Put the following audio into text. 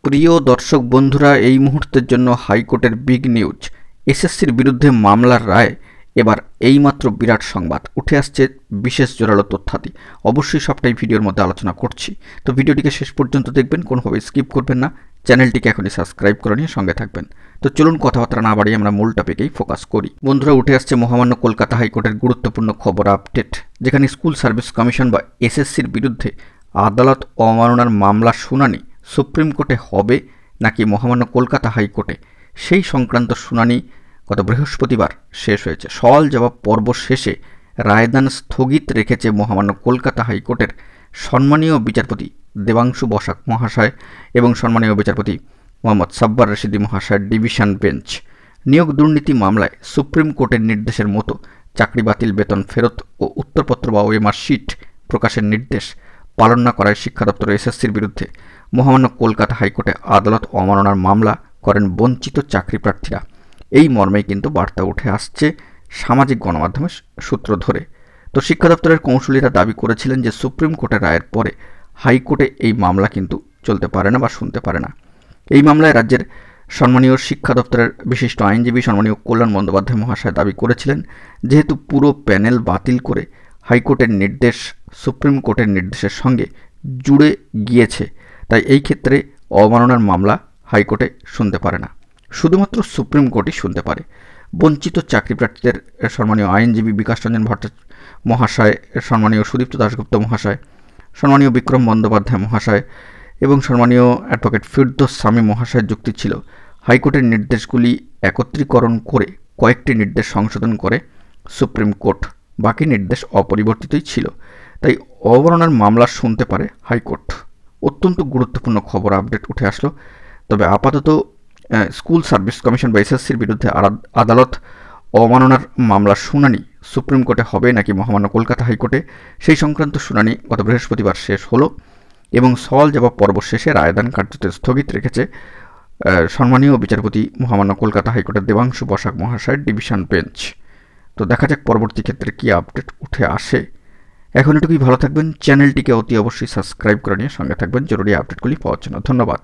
প্রিয় দর্শক বন্ধুরা, এই মুহূর্তের জন্য হাইকোর্টের বিগ নিউজ। এসএসসির বিরুদ্ধে মামলার রায় এবার এইমাত্র বিরাট সংবাদ উঠে আসছে, বিশেষ জোরালো তথ্যাদি। অবশ্যই সবটাই ভিডিওর মধ্যে আলোচনা করছি, তো ভিডিওটিকে শেষ পর্যন্ত দেখবেন, কোনোভাবে স্কিপ করবেন না। চ্যানেলটিকে এখনই সাবস্ক্রাইব করে নিয়ে সঙ্গে থাকবেন। তো চলুন কথাবার্তা না বাড়িয়ে আমরা মূল টপিকেই ফোকাস করি। বন্ধুরা, উঠে আসছে মহামান্য কলকাতা হাইকোর্টের গুরুত্বপূর্ণ খবর আপডেট, যেখানে স্কুল সার্ভিস কমিশন বা এসএসসির বিরুদ্ধে আদালত অবমাননার মামলার শুনানি সুপ্রিম কোর্টে হবে নাকি মহামান্য কলকাতা হাইকোর্টে, সেই সংক্রান্ত শুনানি গত বৃহস্পতিবার শেষ হয়েছে। সওয়াল জবাব পর্ব শেষে রায়দান স্থগিত রেখেছে মহামান্য কলকাতা হাইকোর্টের সম্মানীয় বিচারপতি দেবাংশু বসাক মহাশয় এবং সম্মানীয় বিচারপতি মোহাম্মদ সাব্বার রশিদি মহাশয়ের ডিভিশন বেঞ্চ। নিয়োগ দুর্নীতি মামলায় সুপ্রিম কোর্টের নির্দেশের মতো চাকরি বাতিল, বেতন ফেরত ও উত্তরপত্র বা ওএমআর শিট প্রকাশের নির্দেশ পালন না করায় শিক্ষা দপ্তর এসএসসির বিরুদ্ধে মহামান্য কলকাতা হাইকোর্টে আদালত অবমাননার মামলা করেন বঞ্চিত চাকরি প্রার্থীরা। এই মর্মেই কিন্তু বার্তা উঠে আসছে সামাজিক গণমাধ্যমের সূত্র ধরে। তো শিক্ষা দপ্তরের কৌঁসুলিরা দাবি করেছিলেন যে সুপ্রিম কোর্টের রায়ের পরে হাইকোর্টে এই মামলা কিন্তু চলতে পারে না বা শুনতে পারে না। এই মামলায় রাজ্যের সম্মানীয় শিক্ষা দপ্তরের বিশিষ্ট আইনজীবী সম্মানীয় কল্যাণ বন্দ্যোপাধ্যায় মহাশয় দাবি করেছিলেন, যেহেতু পুরো প্যানেল বাতিল করে হাইকোর্টের নির্দেশ সুপ্রিম কোর্টের নির্দেশের সঙ্গে জুড়ে গিয়েছে, তাই এই ক্ষেত্রে অবমাননার মামলা হাইকোর্টে শুনতে পারে না, শুধুমাত্র সুপ্রিম কোর্টই শুনতে পারে। বঞ্চিত চাকরি প্রার্থীদের সম্মানীয় আইনজীবী বিকাশ রঞ্জন ভট্টাচার্য মহাশয়, সম্মানীয় সুদীপ্ত দাশগুপ্ত মহাশয়, সম্মানীয় বিক্রম বন্দ্যোপাধ্যায় মহাশয় এবং সম্মানীয় অ্যাডভোকেট ফিরদৌস সামি মহাশয়ের যুক্তি ছিল, হাইকোর্টের নির্দেশগুলি একত্রীকরণ করে কয়েকটি নির্দেশ সংশোধন করে সুপ্রিম কোর্ট, বাকি নির্দেশ অপরিবর্তিতই ছিল, তাই অবমাননার মামলা শুনতে পারে হাইকোর্ট। অত্যন্ত গুরুত্বপূর্ণ খবর আপডেট উঠে আসলো। তবে আপাতত স্কুল সার্ভিস কমিশন বা এসএসসির বিরুদ্ধে আদালত অবমাননার মামলার শুনানি সুপ্রিম কোর্টে হবে নাকি মহামান্য কলকাতা হাইকোর্টে, সেই সংক্রান্ত শুনানি গত বৃহস্পতিবার শেষ হলো এবং সওয়াল জবাব পর্ব শেষে রায়দান কার্যত স্থগিত রেখেছে সম্মানীয় বিচারপতি মহামান্য কলকাতা হাইকোর্টের দেবাংশু বসাক মহাশয়ের ডিভিশন বেঞ্চ। তো দেখা যাক পরবর্তী ক্ষেত্রে কী আপডেট উঠে আসে। এখন এটুকুই, ভালো থাকবেন, চ্যানেলটিকে অতি অবশ্যই সাবস্ক্রাইব করে নিয়ে সঙ্গে থাকবেন জরুরি আপডেটগুলি পাওয়ার জন্য। ধন্যবাদ।